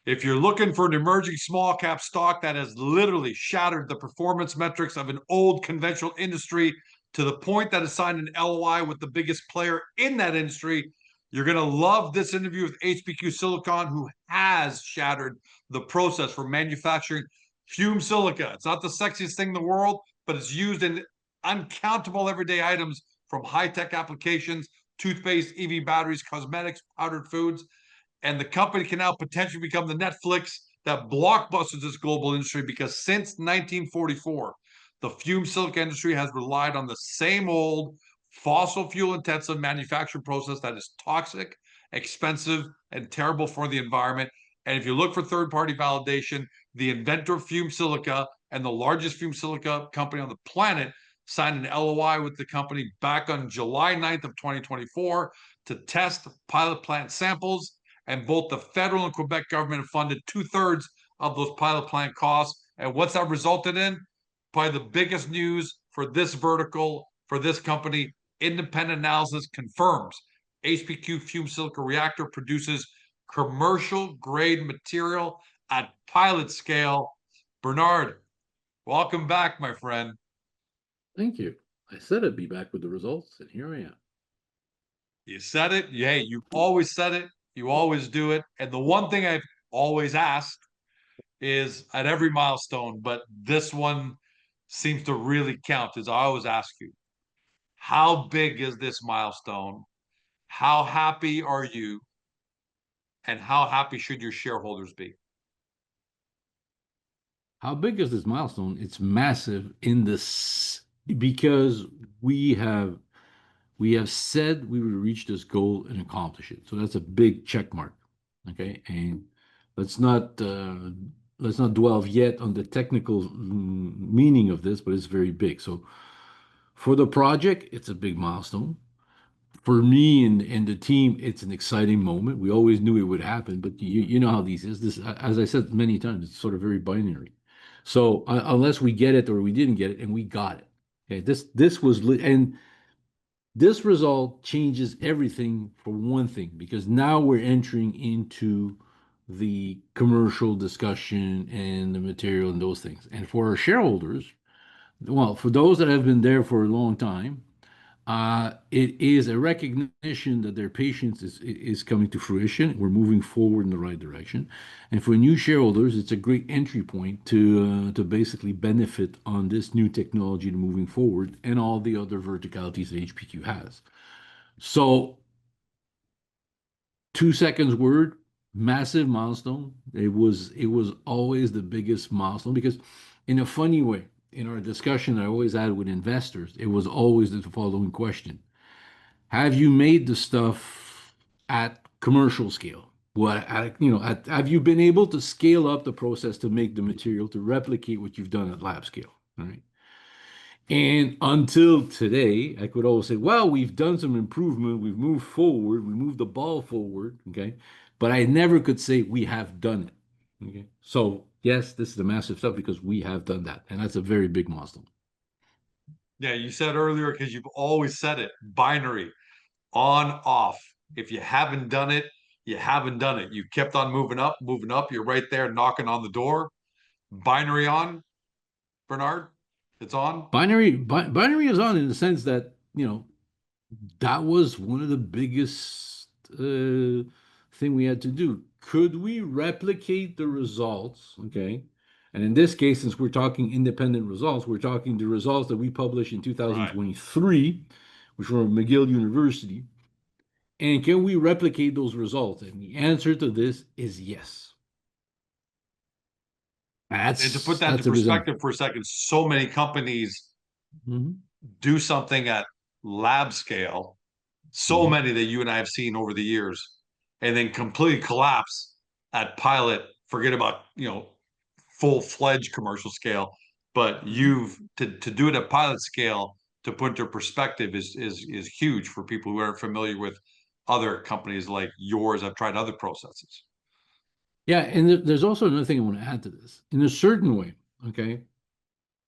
If you're looking for an emerging small cap stock that has literally shattered the performance metrics of an old conventional industry to the point that it signed an LOI with the biggest player in that industry, you're going to love this interview with HPQ Silicon, who has shattered the process for manufacturing fumed silica. It's not the sexiest thing in the world, but it's used in uncountable everyday items from high-tech applications, toothpaste, EV batteries, cosmetics, powdered foods. And the company can now potentially become the Netflix that blockbusters this global industry, because since 1944, the fume silica industry has relied on the same old fossil fuel intensive manufacturing process that is toxic, expensive, and terrible for the environment. And if you look for third party validation, the inventor of fume silica and the largest fume silica company on the planet signed an LOI with the company back on July 9th of 2024 to test pilot plant samples, and both the federal and Quebec government have funded 2/3 of those pilot plant costs. And what's that resulted in? Probably the biggest news for this vertical, for this company. Independent analysis confirms HPQ fume silica reactor produces commercial grade material at pilot scale. Bernard, welcome back, my friend. Thank you. I said I'd be back with the results, and here I am. You said it. Hey, you always said it. You always do it. And the one thing I've always asked is at every milestone, but this one seems to really count, is I always ask you, how big is this milestone? How happy are you? And how happy should your shareholders be? How big is this milestone? It's massive in this because we have said we would reach this goal and accomplish it. So that's a big check mark. Okay, and let's not dwell yet on the technical meaning of this, but it's very big. So for the project, it's a big milestone. For me and the team, it's an exciting moment. We always knew it would happen, but you know how these is. This, as I said many times, it's sort of very binary. So unless we get it or we didn't get it, and we got it. Okay, this was and this result changes everything for one thing, because now we're entering into the commercial discussion and the material and those things. And for our shareholders, well, for those that have been there for a long time, it is a recognition that their patience is coming to fruition. We're moving forward in the right direction. And for new shareholders, it's a great entry point to basically benefit on this new technology to moving forward and all the other verticalities that HPQ has. So 2 seconds word, massive milestone. It was always the biggest milestone, because in a funny way, in our discussion I always had with investors, it was always the following question: have you made the stuff at commercial scale? Have you been able to scale up the process to make the material to replicate what you've done at lab scale? All right. And until today, I could always say, well, we've done some improvement, we've moved forward, we moved the ball forward, okay? But I never could say we have done it, okay? So yes, this is the massive stuff because we have done that, and that's a very big milestone. Yeah, you said earlier, because you've always said it, binary, on, off. If you haven't done it, you haven't done it. You kept on moving up, moving up. You're right there knocking on the door. Binary on, Bernard. It's on. Binary is on in the sense that, that was one of the biggest thing we had to do. Could we replicate the results? Okay. And in this case, since we're talking independent results, we're talking the results that we published in Right. 2023, which were McGill University. And can we replicate those results? And the answer to this is yes. And to put that into That's a result. perspective for a second, so many companies Mhm, do something at lab scale, so mhm. many that you and I have seen over the years, and then completely collapse at pilot. Forget about, full-fledged commercial scale, but you've to do it at pilot scale, to put into perspective, is huge for people who aren't familiar with other companies like yours. I've tried other processes. Yeah, and there's also another thing I want to add to this. In a certain way, okay,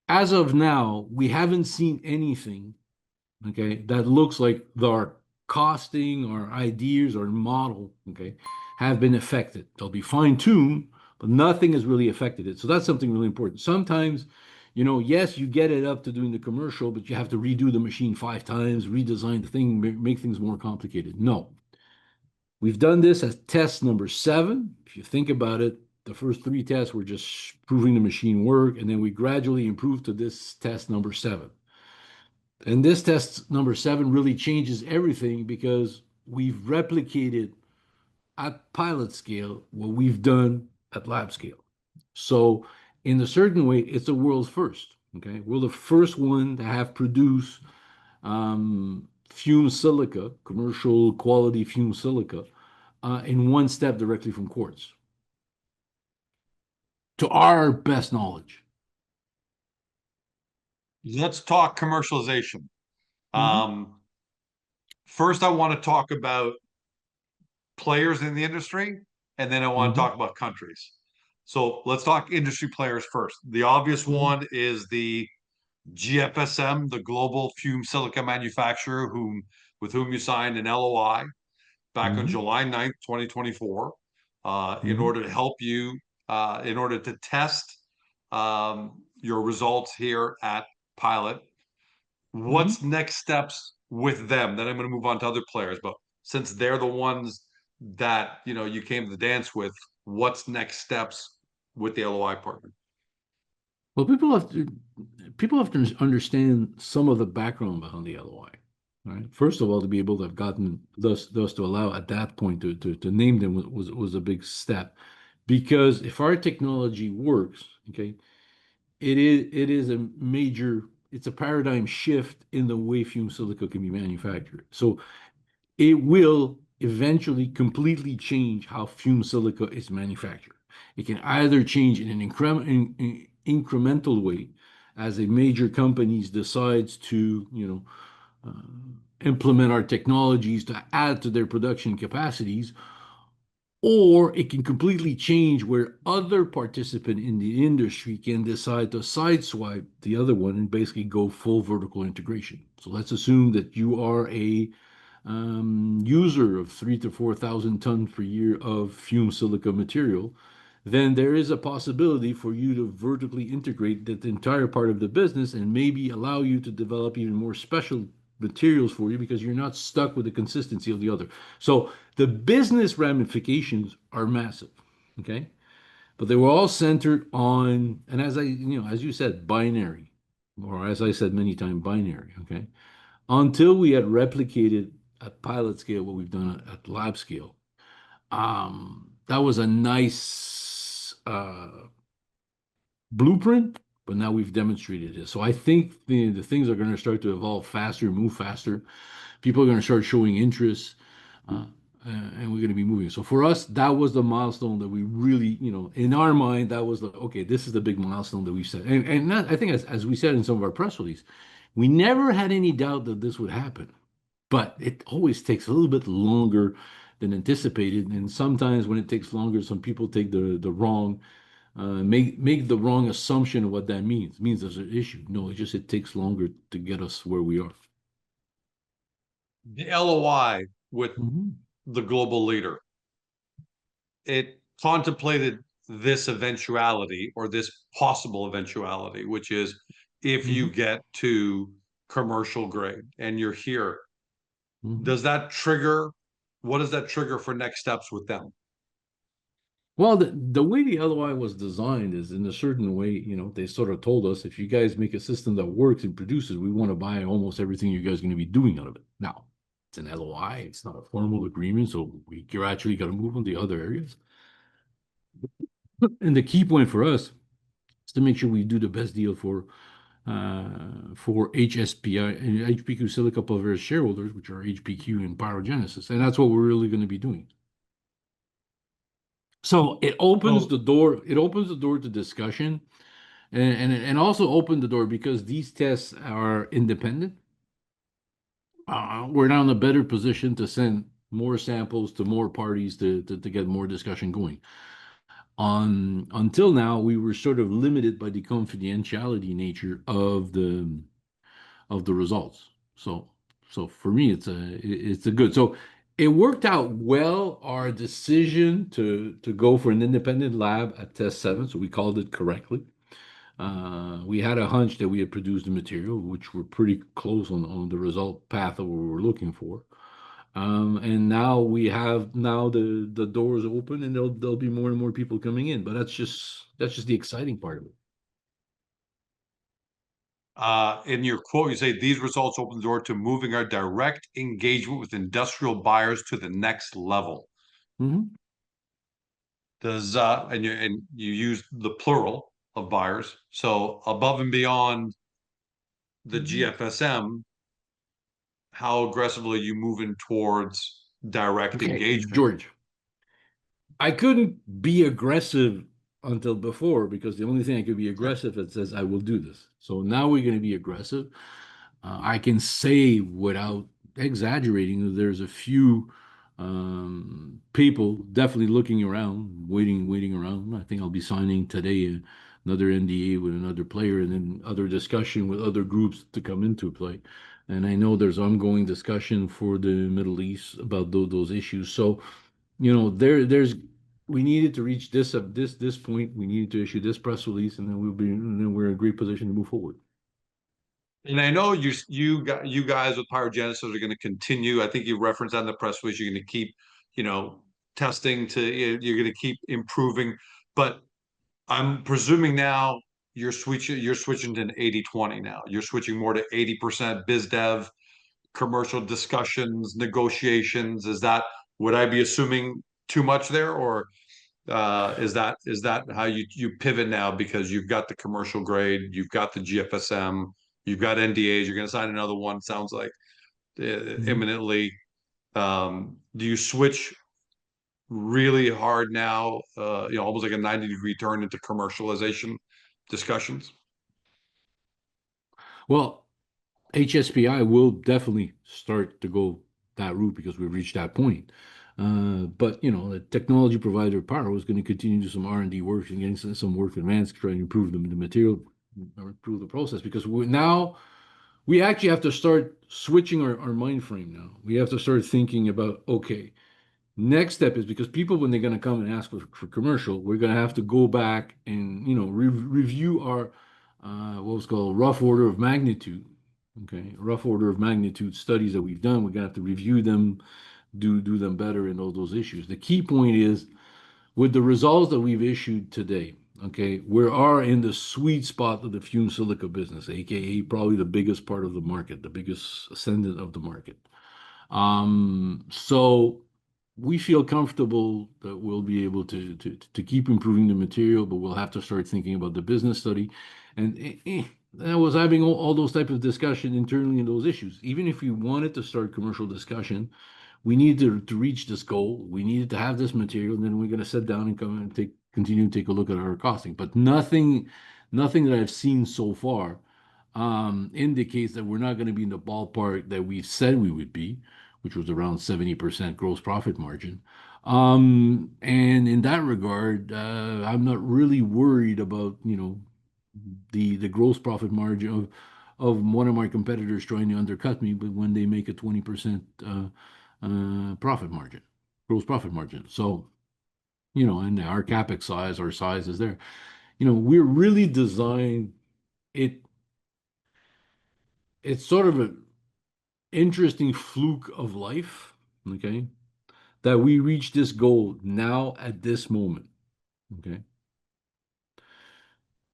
as of now, we haven't seen anything, okay, that looks like the art. costing, our ideas, our model, okay, have been affected. They'll be fine-tuned, but nothing has really affected it. So that's something really important. Sometimes, yes, you get it up to doing the commercial, but you have to redo the machine 5 times, redesign the thing, make things more complicated. No. We've done this as test number 7. If you think about it, the first 3 tests were just proving the machine work, and then we gradually improved to this test number 7. And this test number 7 really changes everything because we've replicated at pilot scale what we've done at lab scale. So, in a certain way, it's a world's first. Okay, we're the first one to have produced fumed silica, commercial quality fumed silica, in one step directly from quartz, to our best knowledge. Let's talk commercialization. Mm-hmm. Um, First, I want to talk about players in the industry, and then I want to Mm-hmm. talk about countries. So let's talk industry players first. The obvious Mm-hmm. one is the GFSM, the global fume silica manufacturer, with whom you signed an LOI back on Mm-hmm. July 9th, 2024, in Mm-hmm. order to help you, in order to test your results here at Pilot. Mm-hmm. What's next steps with them? Then I'm going to move on to other players, but since they're the ones that you came to the dance with, what's next steps with the LOI partner? Well, people have to understand some of the background behind the LOI. Right. First of all, to be able to have gotten thus to allow at that point to name them was a big step, because if our technology works, okay, it is a major, it's a paradigm shift in the way fume silica can be manufactured. So it will eventually completely change how fume silica is manufactured. It can either change in an incremental way as a major companies decides to, implement our technologies to add to their production capacities, or it can completely change where other participant in the industry can decide to sideswipe the other one and basically go full vertical integration. So let's assume that you are a user of 3 to 4,000 tons per year of fumed silica material, then there is a possibility for you to vertically integrate that entire part of the business and maybe allow you to develop even more special materials for you because you're not stuck with the consistency of the other. So the business ramifications are massive, okay? But they were all centered on, and as you said, binary, or as I said many times, binary, okay? Until we had replicated at pilot scale what we've done at lab scale, that was a nice blueprint, but now we've demonstrated it. So I think the things are going to start to evolve faster, move faster. People are going to start showing interest, uh, and we're going to be moving. So for us, that was the milestone that we really, in our mind, that was okay, this is the big milestone that we set. And that, I think, as we said in some of our press release, we never had any doubt that this would happen, but it always takes a little bit longer than anticipated. And sometimes when it takes longer, some people take the wrong make the wrong assumption of what that means. It means there's an issue. No, it takes longer to get us where we are. The LOI with Mhm. the global leader, it contemplated this eventuality or this possible eventuality, which is if you Mhm. get to commercial grade and you're here, Mhm. does that trigger, what does that trigger for next steps with them? Well, the way the LOI was designed is in a certain way, they sort of told us if you guys make a system that works and produces, we want to buy almost everything you guys are going to be doing out of it. Now, it's an LOI, it's not a formal agreement, so you're actually got to move on the other areas. And the key point for us is to make sure we do the best deal for HSPI and HPQ Silica Pulveris shareholders, which are HPQ and Pyrogenesis, and that's what we're really going to be doing. So it opens So the door. It opens the door to discussion, and also open the door because these tests are independent. We're now in a better position to send more samples to more parties to get more discussion going. Until now, we were sort of limited by the confidentiality nature of the results. So So for me, it's a good. So it worked out well, our decision to go for an independent lab at test seven. So we called it correctly. We had a hunch that we had produced the material, which were pretty close on the result path that we were looking for. And now we have now the doors open and there'll be more and more people coming in. But that's just the exciting part of it. In your quote, you say these results open the door to moving our direct engagement with industrial buyers to the next level. Mhm. Does and you use the plural of buyers. So above and beyond the GFSM, how aggressively are you moving towards direct Okay, engagement? George. I couldn't be aggressive until before because the only thing I could be aggressive it says I will do this. So now we're going to be aggressive. I can say without exaggerating that there's a few people definitely looking around, waiting around. I think I'll be signing today another NDA with another player and then other discussion with other groups to come into play. And I know there's ongoing discussion for the Middle East about those issues. So there's we needed to reach this point. We needed to issue this press release, and then we're in a great position to move forward. And I know you guys with pyrogenesis are going to continue. I think you referenced that in the press release. You're going to keep, you know, testing to you're going to keep improving. But I'm presuming now you're switching to an 80/20 now. You're switching more to 80% biz dev, commercial discussions, negotiations. Is that would I be assuming too much there, or is that how you pivot now because you've got the commercial grade, you've got the GFSM, you've got NDAs, you're going to sign another one, sounds like Mhm. imminently. Do you switch really hard now, almost like a 90-degree turn into commercialization discussions? Well, HSPI will definitely start to go that route because we've reached that point. But the technology provider Power is going to continue to do some R&D work and getting some work advanced, trying to improve the material or improve the process because now we actually have to start switching our mind frame now. We have to start thinking about, okay, next step is because people, when they're going to come and ask for commercial, we're going to have to go back and review our what was called rough order of magnitude. Okay, rough order of magnitude studies that we've done. We're going to have to review them, do them better in all those issues. The key point is with the results that we've issued today. Okay, we are in the sweet spot of the fumed silica business, aka probably the biggest part of the market, the biggest ascendant of the market. So we feel comfortable that we'll be able to keep improving the material, but we'll have to start thinking about the business study. And I was having all those type of discussion internally in those issues. Even if we wanted to start commercial discussion, we needed to reach this goal. We needed to have this material, and then we're going to sit down and come and continue to take a look at our costing. But nothing that I've seen so far indicates that we're not going to be in the ballpark that we said we would be, which was around 70% gross profit margin. And in that regard, I'm not really worried about, the gross profit margin of one of my competitors trying to undercut me, but when they make a 20% profit margin, gross profit margin. So, and our capex size, our size is there. We're really designed it. It's sort of an interesting fluke of life, okay, that we reach this goal now at this moment, okay.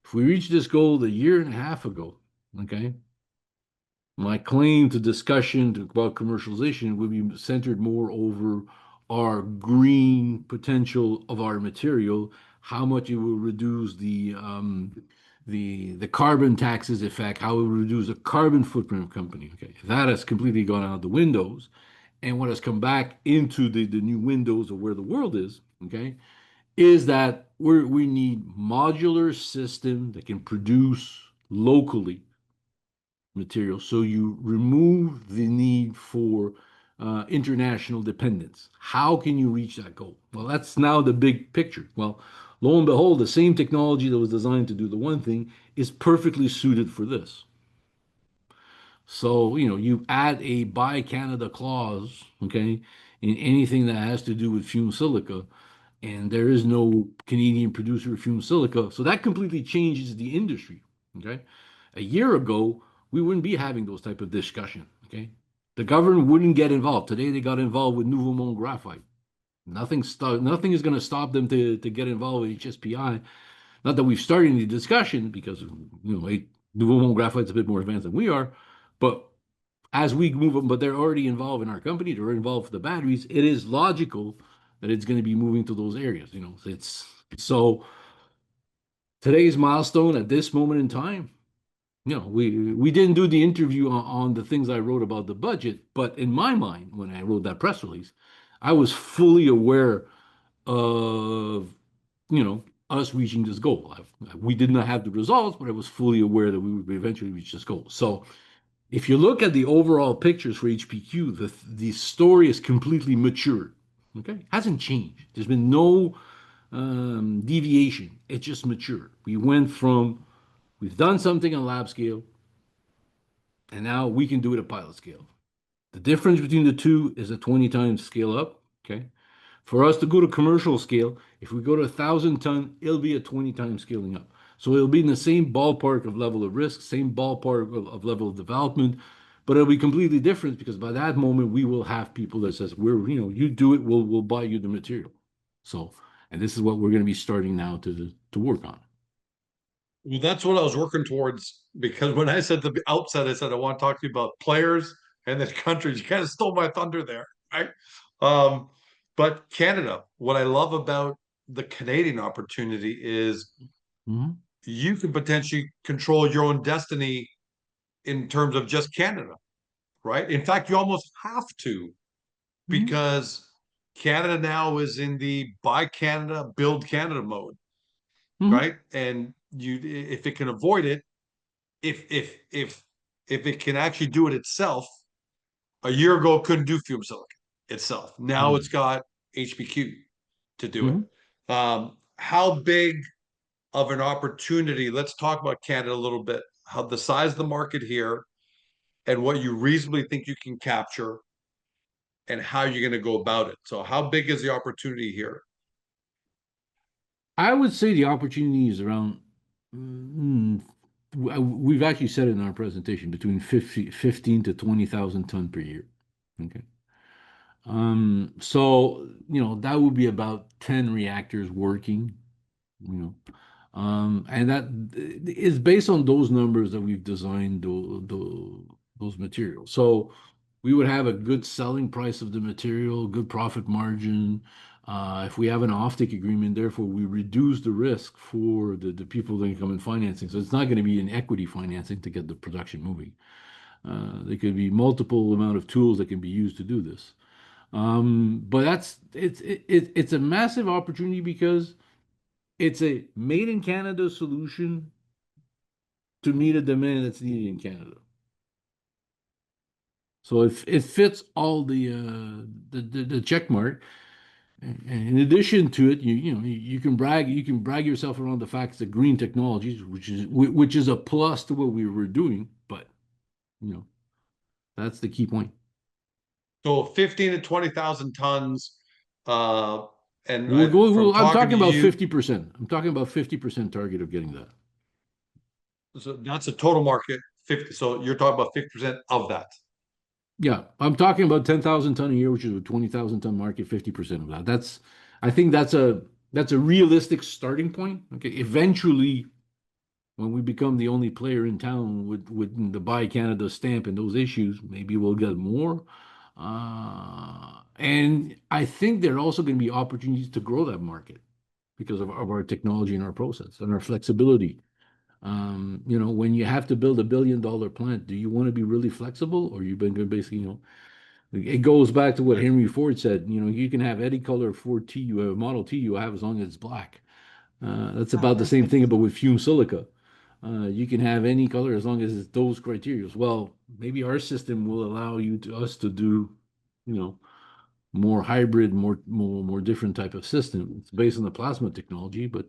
If we reached this goal a year and a half ago, okay, my claim to discussion about commercialization would be centered more over our green potential of our material, how much it will reduce the carbon taxes effect, how it will reduce the carbon footprint of company. Okay, that has completely gone out the windows, and what has come back into the new windows of where the world is. Okay, is that we need modular system that can produce locally material. So you remove the need for international dependence. How can you reach that goal? Well, that's now the big picture. Well, lo and behold, the same technology that was designed to do the one thing is perfectly suited for this. So, you add a Buy Canada clause, okay, in anything that has to do with fumed silica, and there is no Canadian producer of fumed silica. So that completely changes the industry, okay? A year ago, we wouldn't be having those type of discussion, okay? The government wouldn't get involved. Today, they got involved with Nouveau Monde Graphite. Nothing is going to stop them to get involved with HSPI. Not that we've started the discussion because Nouveau Monde Graphite's a bit more advanced than we are, but as we move them, but they're already involved in our company, they're involved with the batteries. It is logical that it's going to be moving to those areas. It's so today's milestone at this moment in time. We didn't do the interview on the things I wrote about the budget, but in my mind, when I wrote that press release, I was fully aware of us reaching this goal. We did not have the results, but I was fully aware that we would eventually reach this goal. So if you look at the overall pictures for HPQ, the story is completely matured. Okay, hasn't changed. There's been no deviation. It just matured. We've done something on lab scale, and now we can do it at pilot scale. The difference between the two is a 20 times scale up. Okay, for us to go to commercial scale, if we go to 1,000 ton, it'll be a 20 times scaling up. So it'll be in the same ballpark of level of risk, same ballpark of level of development, but it'll be completely different because by that moment we will have people that says you do it, we'll buy you the material. So, and this is what we're going to be starting now to work on. Well, that's what I was working towards because when I said at the outset, I said I want to talk to you about players and then countries. You kind of stole my thunder there, right? Um, but Canada, what I love about the Canadian opportunity is Mhm. you can potentially control your own destiny in terms of just Canada, right? In fact, you almost have to Mhm. because Canada now is in the buy Canada, build Canada mode, Mhm. right? And if it can avoid it, if if it can actually do it itself, a year ago it couldn't do fume silicon itself. Now it's Mhm. got HPQ to do it. Mhm. How big of an opportunity? Let's talk about Canada a little bit. How the size of the market here, and what you reasonably think you can capture, and how you're going to go about it. So, how big is the opportunity here? I would say the opportunity is around, mm, we've actually said it in our presentation, between 15 to 20,000 ton per year. Okay. So, that would be about 10 reactors working, you know. And that is based on those numbers that we've designed those materials. So we would have a good selling price of the material, good profit margin. If we have an offtake agreement, therefore we reduce the risk for the people that come in financing. So it's not going to be an equity financing to get the production moving. There could be multiple amount of tools that can be used to do this. But it's a massive opportunity because it's a made in Canada solution to meet a demand that's needed in Canada. So if it fits all the check mark, and in addition to it, you can brag yourself around the fact that green technologies, which is a plus to what we were doing, but you know that's the key point. So 15 to 20,000 tons. Uh, and We'll go. from I'm talking to talking about you, 50%. I'm talking about 50% target of getting that. so that's a total market 50. So you're talking about 50% of that. Yeah, I'm talking about 10,000 ton a year, which is a 20,000 ton market, 50% of that. I think that's a realistic starting point. Okay, eventually, when we become the only player in town with the Buy Canada stamp and those issues, maybe we'll get more. And I think there are also going to be opportunities to grow that market because of our technology and our process and our flexibility. When you have to build $1 billion plant, do you want to be really flexible, or you've been basically, it goes back to what Right. Henry Ford said. You can have any color Ford T, Model T you have as long as it's black. That's about the same thing, but with fume silica. You can have any color as long as it's those criteria. Well, maybe our system will allow us to do, you know, more hybrid, more different type of system. It's based on the plasma technology, but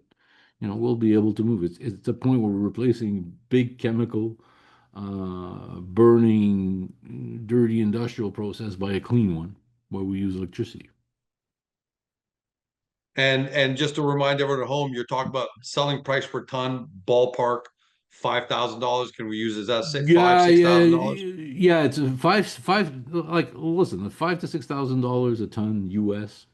we'll be able to move. It's a point where we're replacing big chemical burning dirty industrial process by a clean one where we use electricity. And just to remind everyone at home, you're talking about selling price per ton, ballpark $5,000. Can we use, is that say five, Yeah, six yeah, thousand dollars? yeah. It's a like listen, $5,000 to $6,000 a ton US.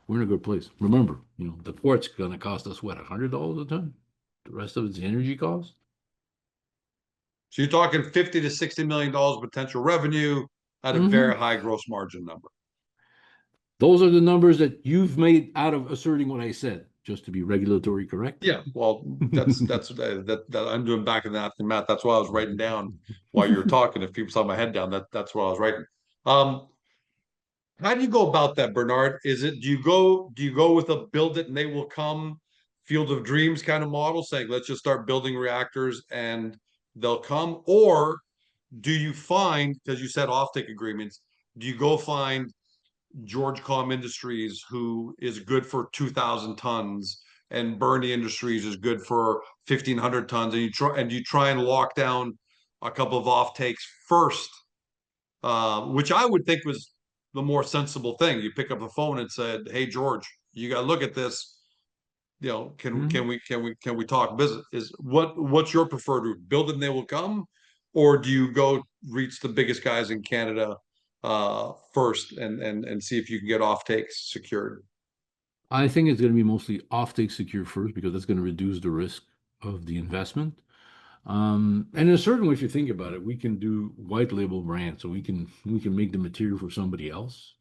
We're in a good place. Remember, the quartz gonna cost us what, $100 a ton? The rest of it's the energy cost. So you're talking 50 to $60 million potential revenue at a Hmm. very high gross margin number. Those are the numbers that you've made out of asserting what I said, just to be regulatory correct. Yeah, well, that I'm doing back of the math. That's why I was writing down while you were talking. If people saw my head down, that's what I was writing. Um, how do you go about that, Bernard? Do you go with a build it and they will come field of dreams kind of model, saying let's just start building reactors and they'll come, or do you find, because you said offtake agreements, do you go find George Com Industries, who is good for 2,000 tons, and Bernie Industries is good for 1,500 tons, and you try and lock down a couple of offtakes first, which I would think was the more sensible thing. You pick up the phone and said, "Hey, George, you got to look at this. Can Mhm. can we can we can we talk business? What's your preferred route? Build it and they will come, or do you go reach the biggest guys in Canada first and see if you can get offtakes secured?" I think it's going to be mostly offtake secure first because that's going to reduce the risk of the investment. And in a certain way, if you think about it, we can do white label brands, so we can make the material for somebody else.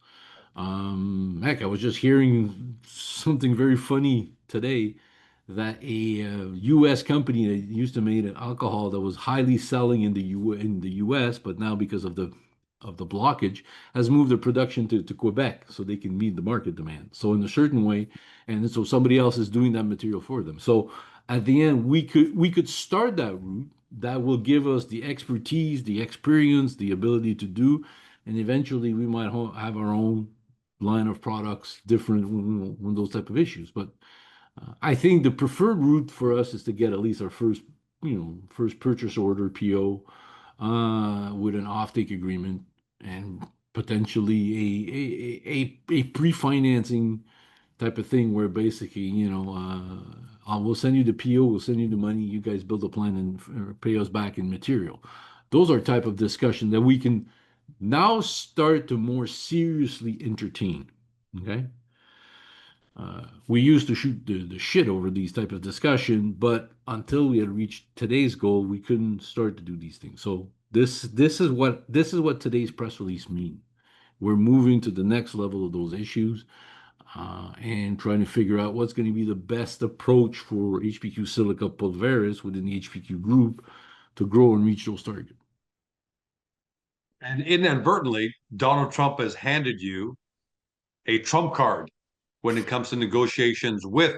Heck, I was just hearing something very funny today that a U.S. company that used to make an alcohol that was highly selling in the U.S., but now because of the blockage, has moved their production to Quebec so they can meet the market demand. So in a certain way, and so somebody else is doing that material for them. So at the end, we could start that route that will give us the expertise, the experience, the ability to do, and eventually we might have our own line of products different when those type of issues. But I think the preferred route for us is to get at least our first purchase order PO with an offtake agreement and potentially a pre-financing type of thing where basically, we'll send you the PO, we'll send you the money, you guys build a plan and pay us back in material. Those are type of discussion that we can now start to more seriously entertain. Okay. We used to shoot the shit over these type of discussion, but until we had reached today's goal, we couldn't start to do these things. So this is what today's press release mean. We're moving to the next level of those issues and trying to figure out what's going to be the best approach for HPQ Silica pulveris within the HPQ group to grow and reach those targets. And inadvertently, Donald Trump has handed you a trump card when it comes to negotiations with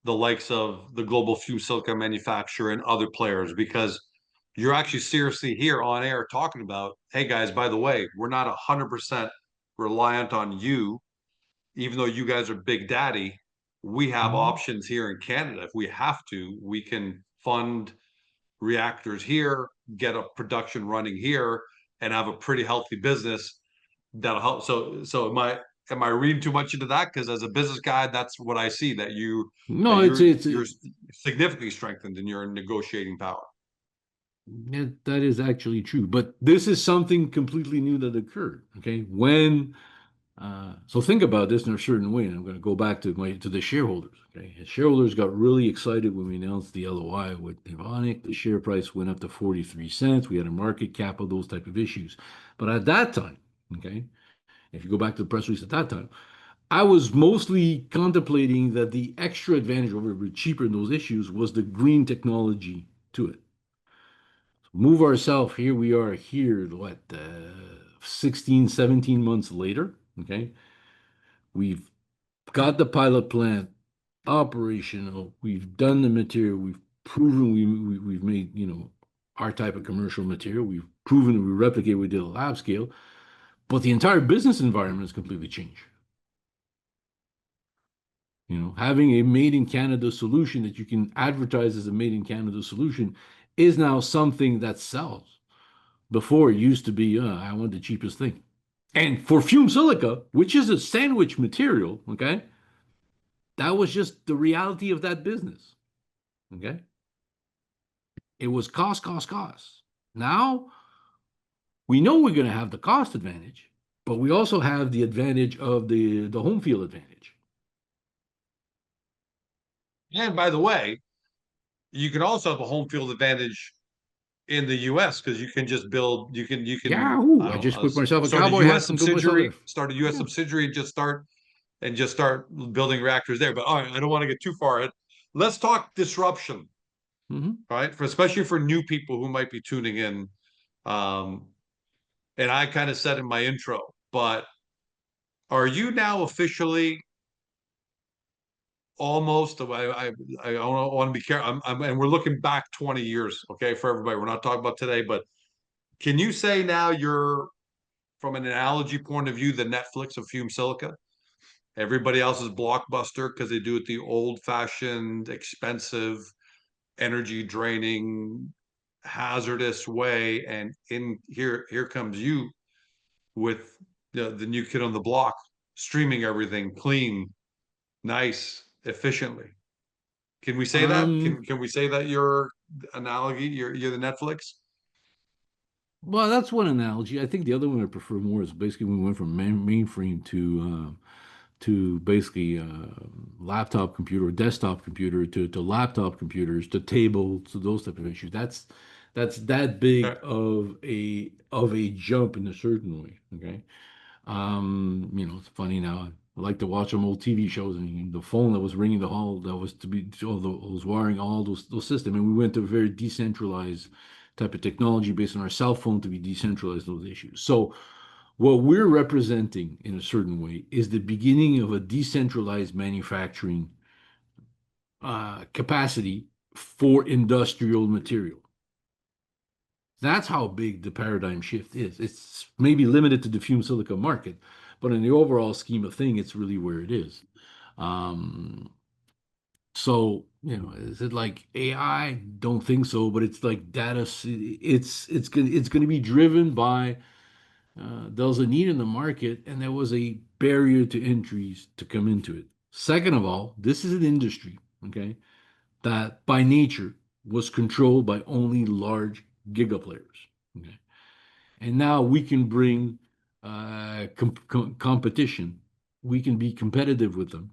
the likes of the global fume silica manufacturer and other players, because you're actually seriously here on air talking about, hey guys, by the way, we're not 100% reliant on you, even though you guys are big daddy. We have Mhm. options here in Canada. If we have to, we can fund reactors here, get a production running here, and have a pretty healthy business that'll help. So am I reading too much into that? Because as a business guy, that's what I see, that you that No, it's you're it's you're significantly strengthened in your negotiating power. that is actually true. But this is something completely new that occurred. Okay, so think about this in a certain way, and I'm going to go back to the shareholders. Okay, the shareholders got really excited when we announced the LOI with Evonik. The share price went up to 43 cents. We had a market cap of those type of issues. But at that time, okay, if you go back to the press release at that time, I was mostly contemplating that the extra advantage over cheaper in those issues was the green technology to it. Move ourselves, here we are here, what, 16, 17 months later, okay? We've got the pilot plant operational. We've done the material. We've proven we've made, our type of commercial material. We've proven that we replicate what we did at lab scale, but the entire business environment has completely changed. Having a made in Canada solution that you can advertise as a made in Canada solution is now something that sells. Before it used to be, I want the cheapest thing. And for fume silica, which is a sandwich material, okay, that was just the reality of that business. Okay. It was cost, cost, cost. Now we know we're going to have the cost advantage, but we also have the advantage of the home field advantage. And by the way, you can also have a home field advantage in the U.S. because you can just build. You can Yahoo! I I don't just know, put myself a start a cowboy U.S. hat and put myself subsidiary, there. start a U.S. Yeah. subsidiary, and just start building reactors there. But all right, I don't want to get too far ahead. Let's talk disruption, Hmm. right? For especially for new people who might be tuning in. Um, and I kind of said in my intro, but are you now officially almost? I don't want to be careful. And we're looking back 20 years, okay, for everybody. We're not talking about today, but can you say now you're, from an analogy point of view, the Netflix of fume silica? Everybody else is Blockbuster because they do it the old-fashioned, expensive, energy draining, hazardous way. And in here comes you with the new kid on the block, streaming everything clean, nice, efficiently. Can we say that? Um, Can we say that your analogy, you're the Netflix? well, that's one analogy. I think the other one I prefer more is basically when we went from mainframe to basically laptop computer, desktop computer to laptop computers to tables to those type of issues. That's that big Okay. of a jump in a certain way. Okay. It's funny now. I like to watch some old TV shows, and the phone that was ringing the hall that was to be all was wiring all those systems, and we went to a very decentralized type of technology based on our cell phone to be decentralized those issues. So what we're representing in a certain way is the beginning of a decentralized manufacturing capacity for industrial material. That's how big the paradigm shift is. It's maybe limited to the fume silica market, but in the overall scheme of thing, it's really where it is. Um, so, is it like AI? Don't think so, but it's like data. It's gonna be driven by there was a need in the market, and there was a barrier to entries to come into it. Second of all, this is an industry, okay, that by nature was controlled by only large giga players. Okay. And now we can bring competition. We can be competitive with them.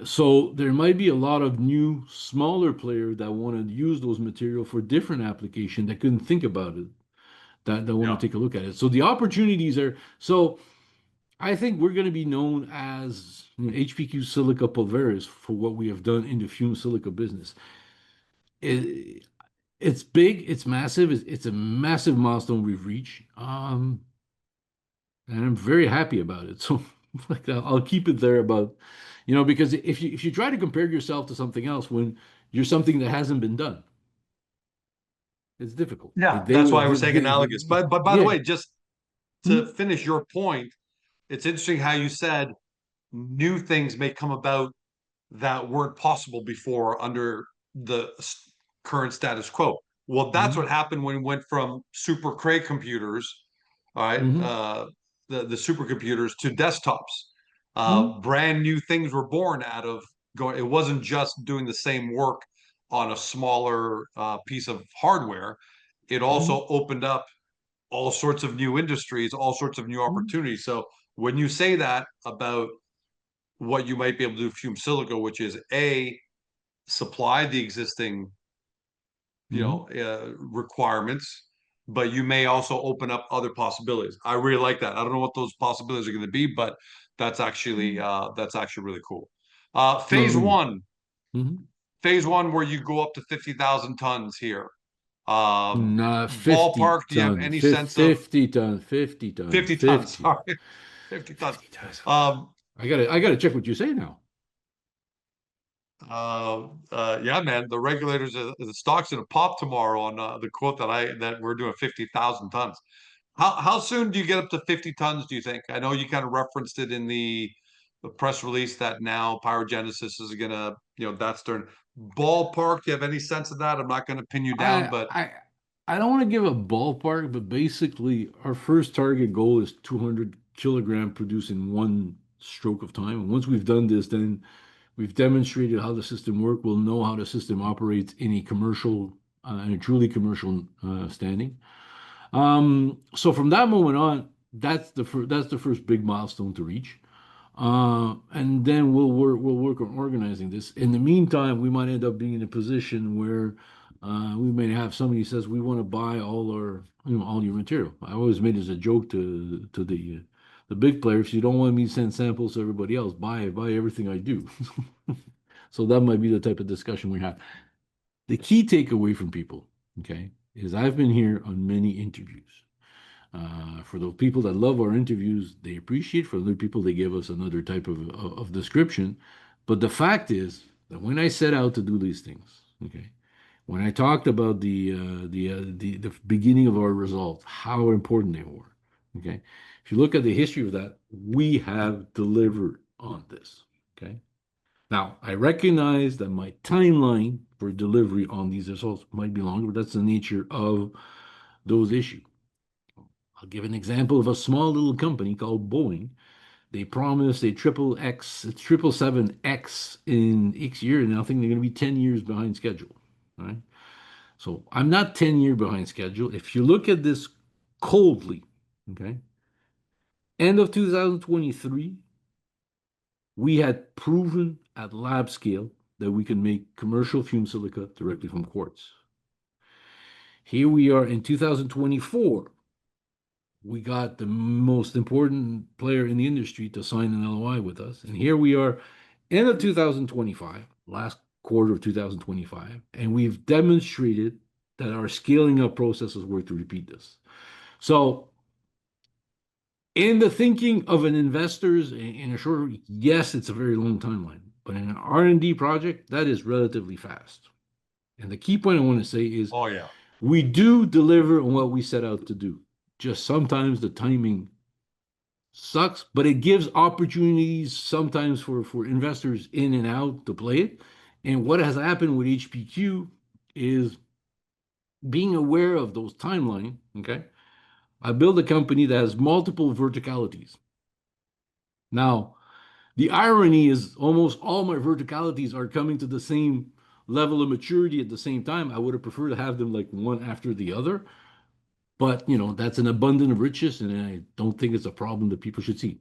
So there might be a lot of new, smaller players that want to use those material for different application that couldn't think about it, that want Yeah. to take a look at it. So the opportunities are. So I think we're going to be known as HPQ Silica Pulveris for what we have done in the fume silica business. It, it's big, it's massive, it's a massive milestone we've reached. And I'm very happy about it. So like I'll keep it there about, because if you try to compare yourself to something else when you're something that hasn't been done, it's difficult. Yeah, They that's why I would, was saying analogous. But by the yeah. way, just to Hmm. finish your point, it's interesting how you said new things may come about that weren't possible before under the current status quo. Well, that's what Hmm. happened when we went from super cray computers, all right, Hmm. the supercomputers to desktops. Hmm. Brand new things were born out of going. It wasn't just doing the same work on a smaller piece of hardware. It Hmm. also opened up all sorts of new industries, all sorts of new Hmm. opportunities. So when you say that about what you might be able to do with fume silica, which is a supply the existing, Hmm. requirements, but you may also open up other possibilities. I really like that. I don't know what those possibilities are going to be, but that's actually really cool. No, Phase no. one, Hmm. phase one, where you go up to 50,000 tons here. Not 50 Ballpark, do you have ton, any sense of 50 ton, 50 ton, 50 tons? 50, Sorry, 50 tons. 50 tons. Um, I gotta check what you say now. yeah, man, the regulators, the stock's gonna pop tomorrow on the quote that we're doing 50,000 tons. How soon do you get up to 50 tons, do you think? I know you kind of referenced it in the the press release that now pyrogenesis is gonna, that's their ballpark. Do you have any sense of that? I'm not gonna pin you down, I but I I don't want to give a ballpark, but basically our first target goal is 200 kilogram produced in one stroke of time. And once we've done this, then we've demonstrated how the system works. We'll know how the system operates in a commercial, in a truly commercial standing. So from that moment on, that's the first big milestone to reach. And then we'll work on organizing this. In the meantime, we might end up being in a position where we may have somebody who says we want to buy all our, all your material. I always made it as a joke to the big players. You don't want me to send samples to everybody else. Buy everything I do. So that might be the type of discussion we have. The key takeaway from people, okay, is I've been here on many interviews. For the people that love our interviews, they appreciate. For other people, they give us another type of description. But the fact is that when I set out to do these things, okay, when I talked about the beginning of our results, how important they were, okay. If you look at the history of that, we have delivered on this, okay. Now, I recognize that my timeline for delivery on these results might be longer, but that's the nature of those issues. I'll give an example of a small little company called Boeing. They promised a triple X, it's 777X in X year, and I think they're going to be 10 years behind schedule. All right. So I'm not 10 years behind schedule. If you look at this coldly, okay, end of 2023, we had proven at lab scale that we can make commercial fumed silica directly from quartz. Here we are in 2024. We got the most important player in the industry to sign an LOI with us. And here we are, end of 2025, last quarter of 2025, and we've demonstrated that our scaling up processes work to repeat this. So, in the thinking of an investor's in a short, yes, it's a very long timeline, but in an R&D project, that is relatively fast. And the key point I want to say is oh yeah. we do deliver on what we set out to do. Just sometimes the timing sucks, but it gives opportunities sometimes for investors in and out to play it. And what has happened with HPQ is being aware of those timeline. Okay, I build a company that has multiple verticalities. Now, the irony is almost all my verticalities are coming to the same level of maturity at the same time. I would have preferred to have them like one after the other, but that's an abundance of riches, and I don't think it's a problem that people should see.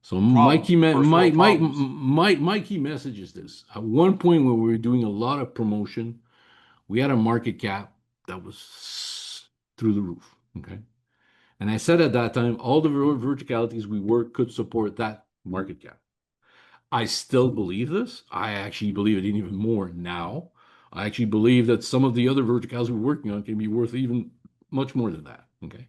So Problems, first world problems. my key message is this. At one point when we were doing a lot of promotion, we had a market cap that was through the roof. Okay. And I said at that time, all the verticalities we work could support that market cap. I still believe this. I actually believe it even more now. I actually believe that some of the other verticals we're working on can be worth even much more than that. Okay.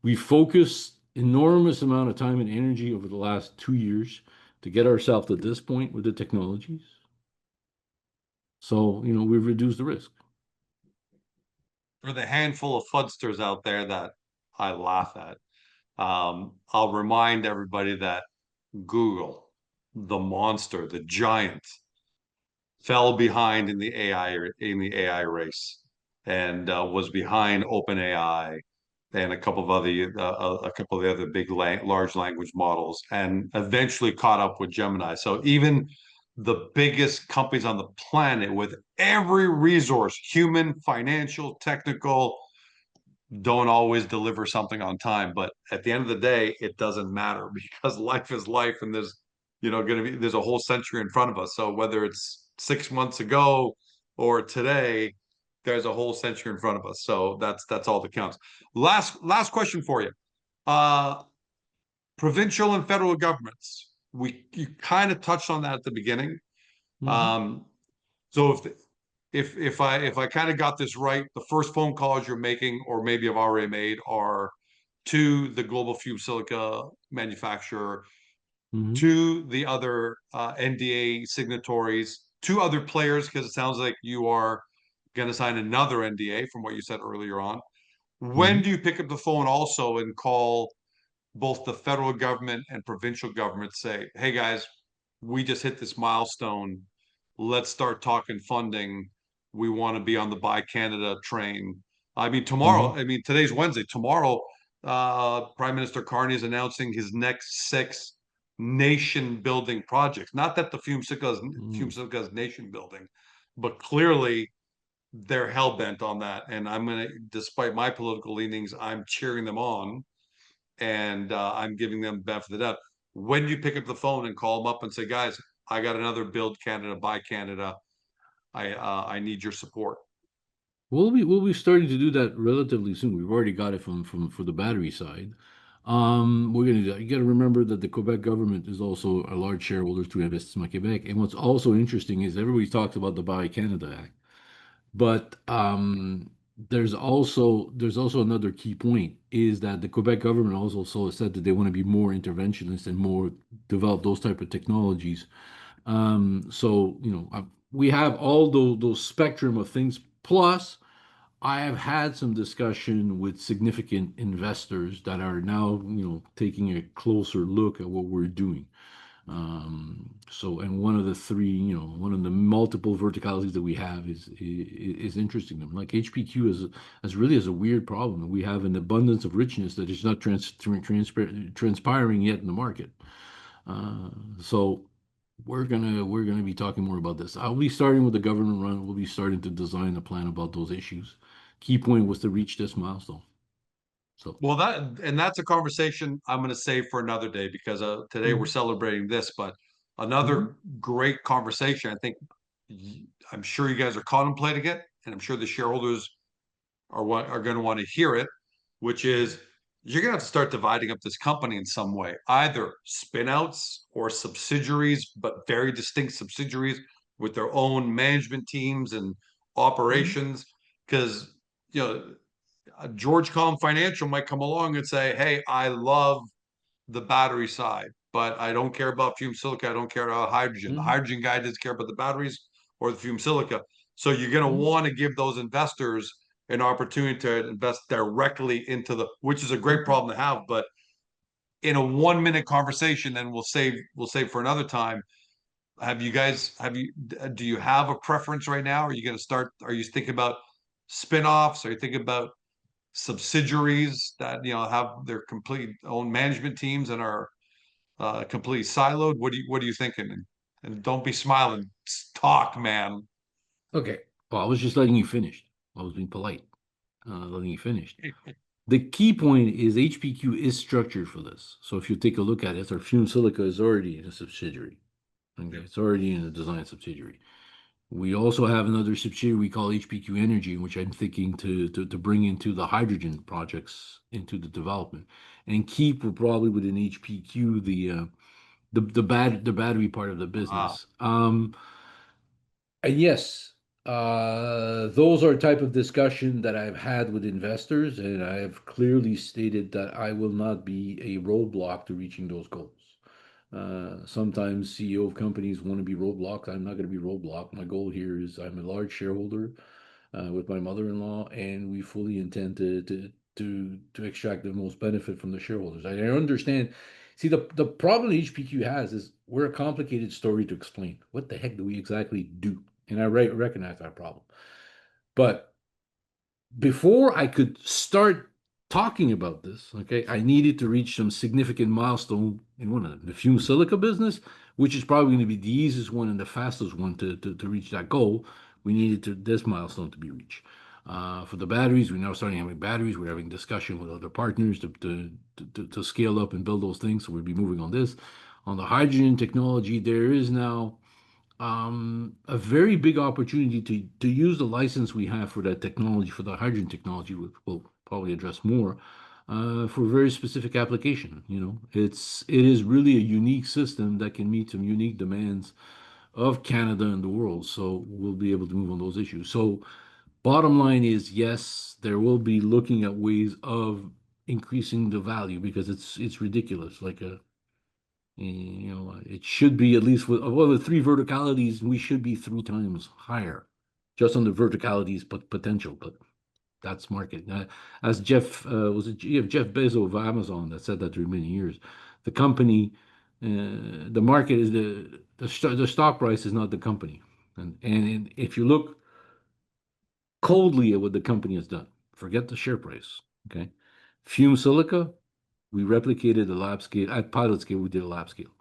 We focused enormous amount of time and energy over the last 2 years to get ourselves to this point with the technologies. So, we've reduced the risk. For the handful of fudsters out there that I laugh at, I'll remind everybody that Google, the monster, the giant, fell behind in the AI race, and was behind OpenAI and a couple of the other large language models, and eventually caught up with Gemini. So even the biggest companies on the planet, with every resource, human, financial, technical, don't always deliver something on time. But at the end of the day, it doesn't matter because life is life, and there's a whole century in front of us. So whether it's 6 months ago or today, there's a whole century in front of us. So that's all that counts. Last question for you. Uh, Provincial and federal governments. You kind of touched on that at the beginning. Mhm. Um, so if I kind of got this right, the first phone calls you're making, or maybe have already made, are to the global fume silica manufacturer, Mhm. to the other NDA signatories, to other players, because it sounds like you are going to sign another NDA from what you said earlier on. When Mhm. do you pick up the phone also and call both the federal government and provincial government say, hey guys, we just hit this milestone. Let's start talking funding. We want to be on the Buy Canada train. I mean, tomorrow, Mhm. I mean, today's Wednesday. Tomorrow, Prime Minister Carney is announcing his next 6 nation building projects. Not that the Fume Mm. Silica is nation building, but clearly they're hell bent on that. And I'm going to, despite my political leanings, I'm cheering them on, and I'm giving them benefit of the doubt. When you pick up the phone and call them up and say, guys, I got another Build Canada, Buy Canada, I need your support. We'll be starting to do that relatively soon. We've already got it from for the battery side. We're gonna do that. You got to remember that the Quebec government is also a large shareholder to Investissement Québec. And what's also interesting is everybody talks about the Buy Canada Act, but there's also another key point is that the Quebec government also said that they want to be more interventionist and more develop those type of technologies. So we have all those spectrum of things. Plus, I have had some discussion with significant investors that are now, taking a closer look at what we're doing. And one of the three, one of the multiple verticalities that we have is interesting them. Like HPQ as really is a weird problem. We have an abundance of richness that is not transpiring yet in the market. So we're gonna be talking more about this. I'll be starting with the government run. We'll be starting to design a plan about those issues. Key point was to reach this milestone. So, Well, that's a conversation I'm going to save for another day, because today we're mhm, celebrating this, but mhm, another great conversation. I think I'm sure you guys are contemplating it, and I'm sure the shareholders are going to want to hear it, which is you're going to have to start dividing up this company in some way, either spinouts or subsidiaries, but very distinct subsidiaries with their own management teams and mhm, operations. Because you know, George Com Financial might come along and say, "Hey, I love the battery side, but I don't care about fume silica. I don't care about hydrogen. The mhm, hydrogen guy doesn't care about the batteries or the fume silica." So you're going to mhm, want to give those investors an opportunity to invest directly into which is a great mhm. problem to have, but in a 1 minute conversation, then we'll save for another time. Do you have a preference right now? Are you going to start? Are you thinking about spin-offs? Are you thinking about subsidiaries that have their complete own management teams and are completely siloed? What are you thinking? And don't be smiling. Talk, man. Okay. Well, I was just letting you finish. I was being polite, letting you finish. The key point is HPQ is structured for this. So if you take a look at it, our fume silica is already in a subsidiary. Okay, Yeah. it's already in a design subsidiary. We also have another subsidiary we call HPQ Energy, which I'm thinking to bring into the hydrogen projects into the development, and keep probably within HPQ the battery part of the Ah, business. And yes, those are type of discussion that I've had with investors, and I have clearly stated that I will not be a roadblock to reaching those goals. Sometimes CEO of companies want to be roadblocks. I'm not going to be roadblock. My goal here is I'm a large shareholder with my mother-in-law, and we fully intend to extract the most benefit from the shareholders. I understand. See, the problem HPQ has is we're a complicated story to explain. What the heck do we exactly do? And I recognize that problem. But before I could start talking about this, okay, I needed to reach some significant milestone in one of them, the fume silica business, which is probably going to be the easiest one and the fastest one to reach that goal. We needed this milestone to be reached. For the batteries, we're now starting having batteries. We're having discussion with other partners to scale up and build those things. So we'll be moving on this. On the hydrogen technology, there is now a very big opportunity to use the license we have for that technology, for the hydrogen technology, which we'll probably address more, for very specific application. It is really a unique system that can meet some unique demands of Canada and the world. So we'll be able to move on those issues. So bottom line is yes, there will be looking at ways of increasing the value because it's ridiculous. Like it should be at least with well, the three verticalities, we should be three times higher just on the verticalities but potential. But That's market. As Jeff was it Jeff Bezos of Amazon that said that through many years. The company, the market is the stock price is not the company. And if you look coldly at what the company has done, forget the share price. Okay, Fumed Silica, we replicated a lab scale at pilot scale. We did a lab scale.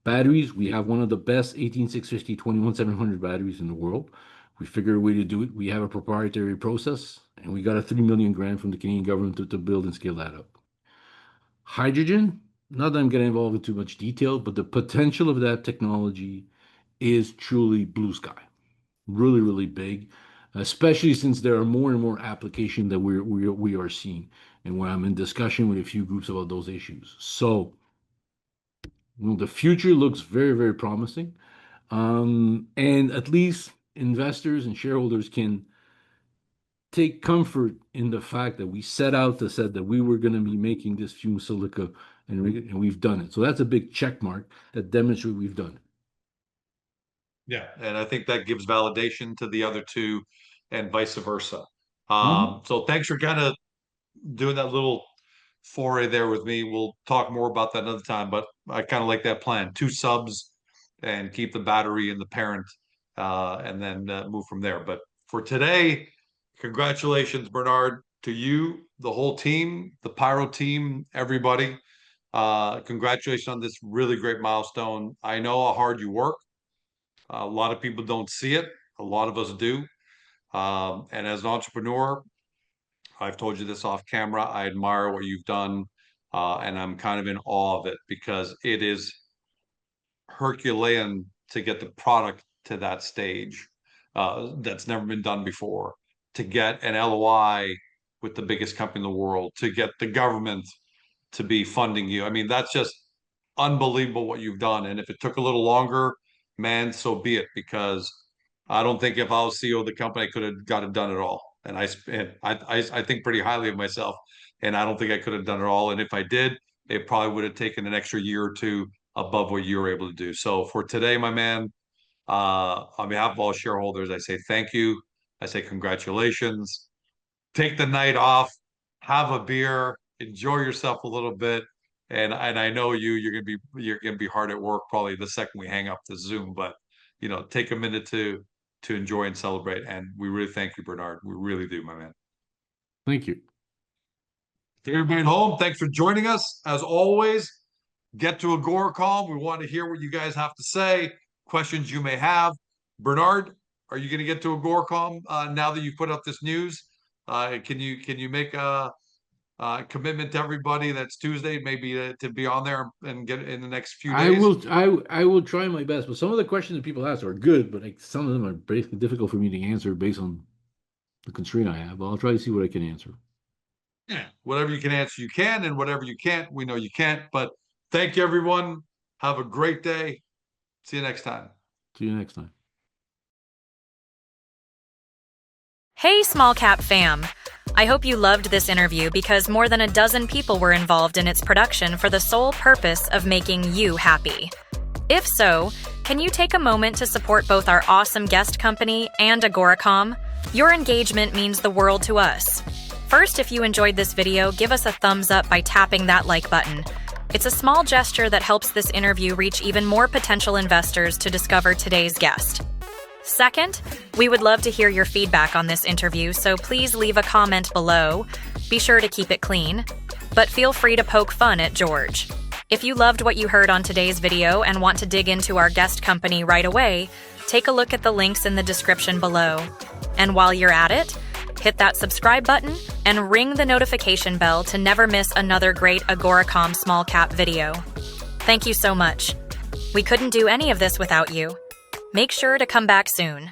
Batteries, we have one of the best 18650 21700 batteries in the world. We figured a way to do it. We have a proprietary process, and we got a 3 million grant from the Canadian government to build and scale that up. Hydrogen, not that I'm getting involved in too much detail, but the potential of that technology is truly blue sky, really, really big, especially since there are more and more applications that we are seeing, and where I'm in discussion with a few groups about those issues. So, the future looks very, very promising, and at least investors and shareholders can take comfort in the fact that we set out to said that we were going to be making this fumed silica, and we've done it. So that's a big check mark that demonstrates we've done it. Yeah, and I think that gives validation to the other two, and vice versa. So thanks for kind of doing that little foray there with me. We'll talk more about that another time, but I kind of like that plan. Two subs and keep the battery in the parent, and then move from there. But for today, congratulations, Bernard, to you, the whole team, the Pyro team, everybody. Congratulations on this really great milestone. I know how hard you work. A lot of people don't see it. A lot of us do. And as an entrepreneur, I've told you this off camera, I admire what you've done. And I'm kind of in awe of it because it is Herculean to get the product to that stage. That's never been done before. To get an LOI with the biggest company in the world, to get the government to be funding you. I mean, that's just unbelievable what you've done. And if it took a little longer, man, so be it. Because I don't think if I was CEO of the company, I could have got it done at all. And I think pretty highly of myself, and I don't think I could have done it all. And if I did, it probably would have taken an extra year or two above what you were able to do. So for today, my man, on behalf of all shareholders, I say thank you. I say congratulations. Take the night off, have a beer, enjoy yourself a little bit. And I know you're gonna be hard at work probably the second we hang up the Zoom, but take a minute to enjoy and celebrate. And we really thank you, Bernard. We really do, my man. Thank you. To everybody at home, thanks for joining us. As always, get to Agoracom. We want to hear what you guys have to say, questions you may have. Bernard, are you going to get to Agoracom now that you put up this news? Can you make a commitment to everybody that's Tuesday, maybe to be on there and get in the next few days? I will try my best, but some of the questions that people ask are good, but some of them are basically difficult for me to answer based on the constraint I have. But I'll try to see what I can answer. Yeah, whatever you can answer, you can, and whatever you can't, we know you can't. But thank you, everyone. Have a great day. See you next time. See you next time. Hey, small cap fam. I hope you loved this interview because more than a dozen people were involved in its production for the sole purpose of making you happy. If so, can you take a moment to support both our awesome guest company and Agoracom? Your engagement means the world to us. First, if you enjoyed this video, give us a thumbs up by tapping that like button. It's a small gesture that helps this interview reach even more potential investors to discover today's guest. Second, we would love to hear your feedback on this interview, so please leave a comment below. Be sure to keep it clean, but feel free to poke fun at George. If you loved what you heard on today's video and want to dig into our guest company right away, take a look at the links in the description below. And while you're at it, hit that subscribe button and ring the notification bell to never miss another great Agoracom small cap video. Thank you so much. We couldn't do any of this without you. Make sure to come back soon.